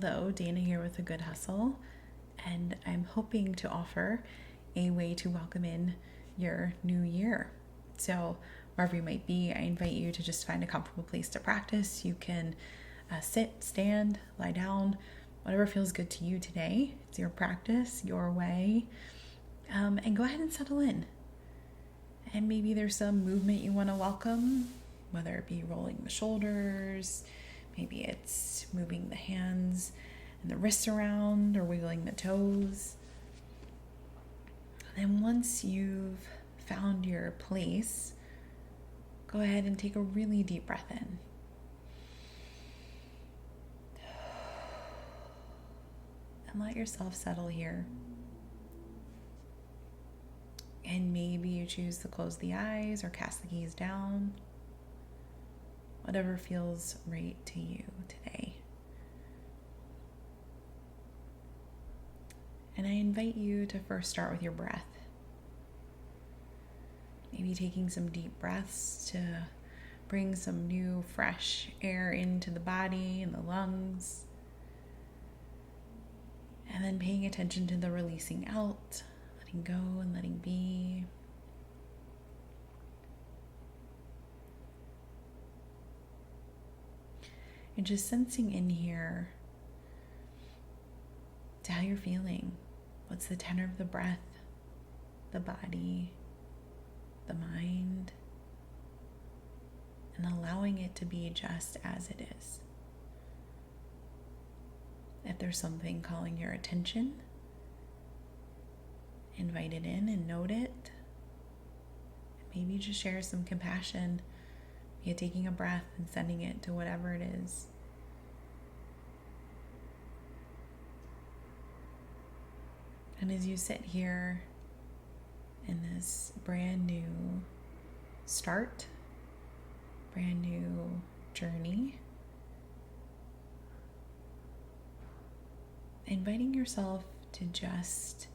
Hello, Dana here with A Good Hustle, and I'm hoping to offer a way to welcome in your new year. So, wherever you might be, I invite you to just find a comfortable place to practice. You can sit, stand, lie down, whatever feels good to you today. It's your practice, your way, and go ahead and settle in. And maybe there's some movement you want to welcome, whether it be rolling the shoulders, maybe it's moving the hands and the wrists around or wiggling the toes. And then once you've found your place, go ahead and take a really deep breath in. And let yourself settle here. And maybe you choose to close the eyes or cast the gaze down. Whatever feels right to you today. And I invite you to first start with your breath. Maybe taking some deep breaths to bring some new, fresh air into the body and the lungs. And then paying attention to the releasing out, letting go and letting be. And just sensing in here to how you're feeling. What's the tenor of the breath, the body, the mind, and allowing it to be just as it is. If there's something calling your attention, invite it in and note it. Maybe just share some compassion via taking a breath and sending it to whatever it is. And as you sit here in this brand new start, brand new journey, inviting yourself to just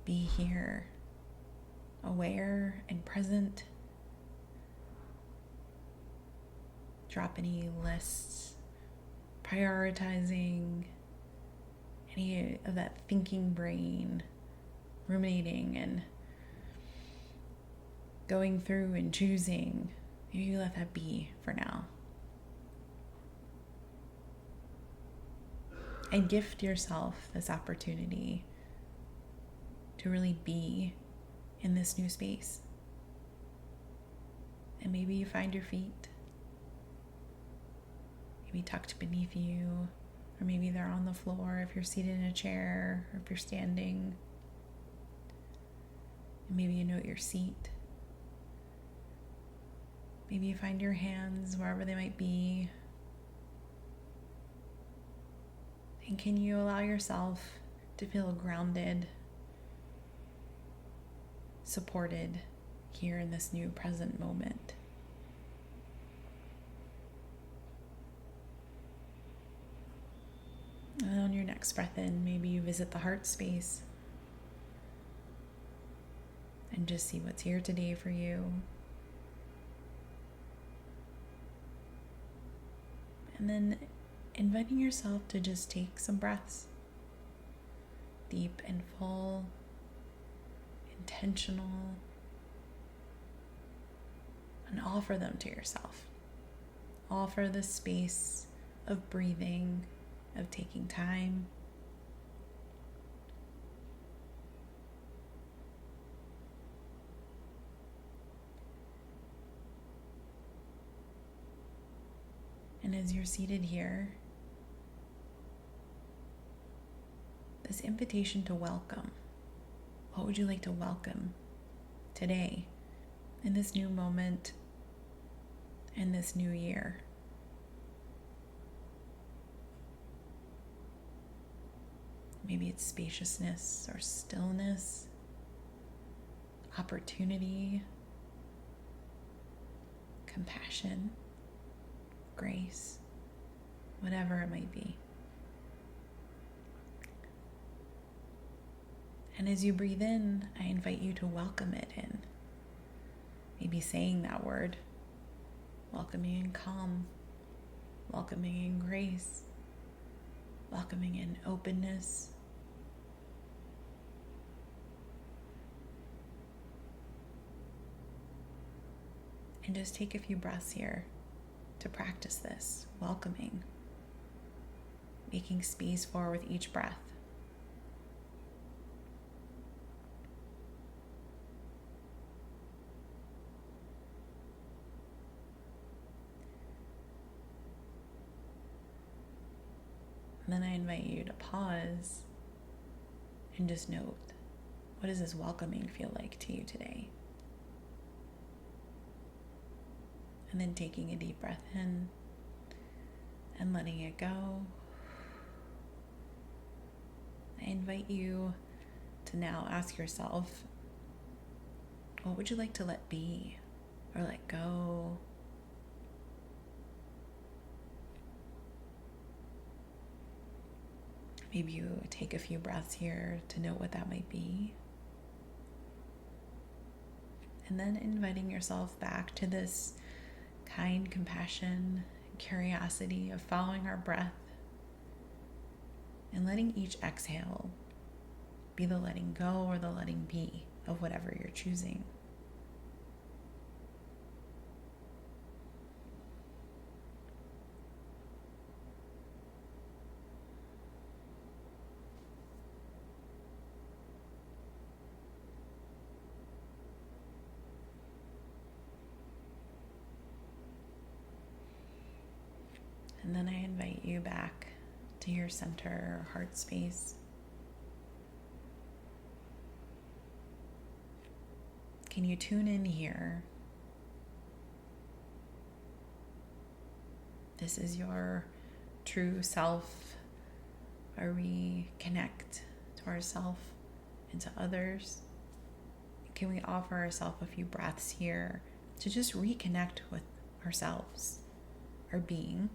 be here, aware and present. Drop any lists, prioritizing any of that thinking brain, ruminating and going through and choosing. Maybe you let that be for now. And gift yourself this opportunity to really be in this new space. And maybe you find your feet, maybe tucked beneath you, or maybe they're on the floor if you're seated in a chair, or if you're standing. And maybe you note your seat. Maybe you find your hands wherever they might be. And can you allow yourself to feel grounded, supported here in this new present moment? And on your next breath in, maybe you visit the heart space and just see what's here today for you. And then inviting yourself to just take some breaths, deep and full, intentional, and offer them to yourself. Offer the space of breathing, of taking time. And as you're seated here, this invitation to welcome. What would you like to welcome today, in this new moment, in this new year? Maybe it's spaciousness or stillness, opportunity, compassion, grace, whatever it might be. And as you breathe in, I invite you to welcome it in. Maybe saying that word, welcoming in calm, welcoming in grace, welcoming in openness. And just take a few breaths here to practice this, welcoming, making space for with each breath. And then I invite you to pause and just note, what does this welcoming feel like to you today? And then taking a deep breath in and letting it go. I invite you to now ask yourself, what would you like to let be or let go? Maybe you take a few breaths here to note what that might be. And then inviting yourself back to this kind compassion, curiosity of following our breath and letting each exhale be the letting go or the letting be of whatever you're choosing. And then I invite you back to your center or heart space. Can you tune in here? This is your true self, where we connect to ourself and to others. Can we offer ourselves a few breaths here to just reconnect with ourselves, our being?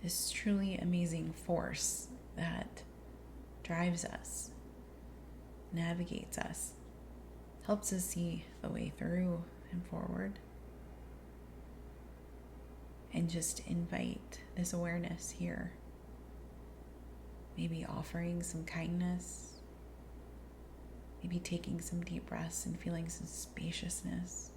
This truly amazing force that drives us, navigates us, helps us see the way through and forward. And just invite this awareness here. Maybe offering some kindness, maybe taking some deep breaths and feeling some spaciousness.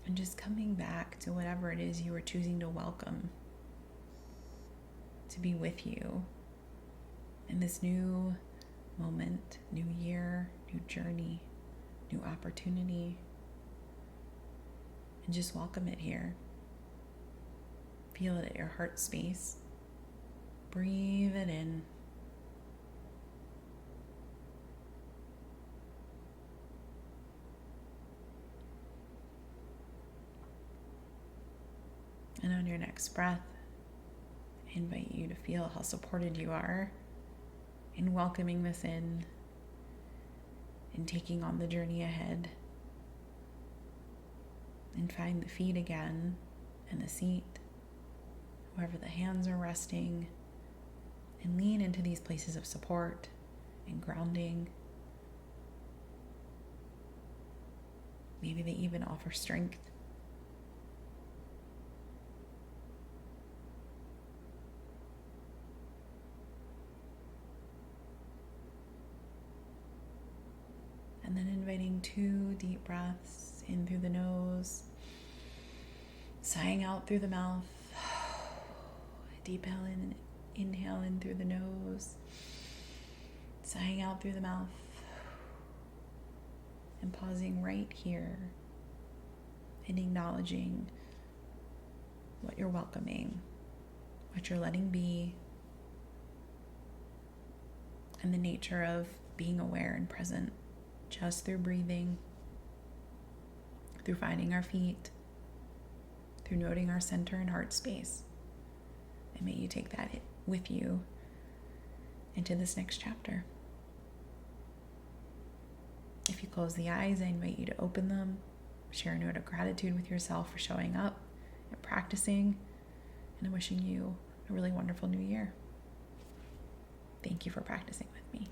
And just coming back to whatever it is you are choosing to welcome, to be with you in this new moment, new year, new journey, new opportunity. And just welcome it here. Feel it at your heart space. Breathe it in. And on your next breath, I invite you to feel how supported you are in welcoming this in and taking on the journey ahead. And find the feet again and the seat, wherever the hands are resting, and lean into these places of support and grounding. Maybe they even offer strength. And then inviting 2 deep breaths in through the nose, sighing out through the mouth. Deep inhale in through the nose, sighing out through the mouth, and pausing right here and acknowledging what you're welcoming, what you're letting be, and the nature of being aware and present just through breathing, through finding our feet, through noting our center and heart space. And may you take that with you into this next chapter. If you close the eyes, I invite you to open them, share a note of gratitude with yourself for showing up and practicing, and I'm wishing you a really wonderful new year. Thank you for practicing with me.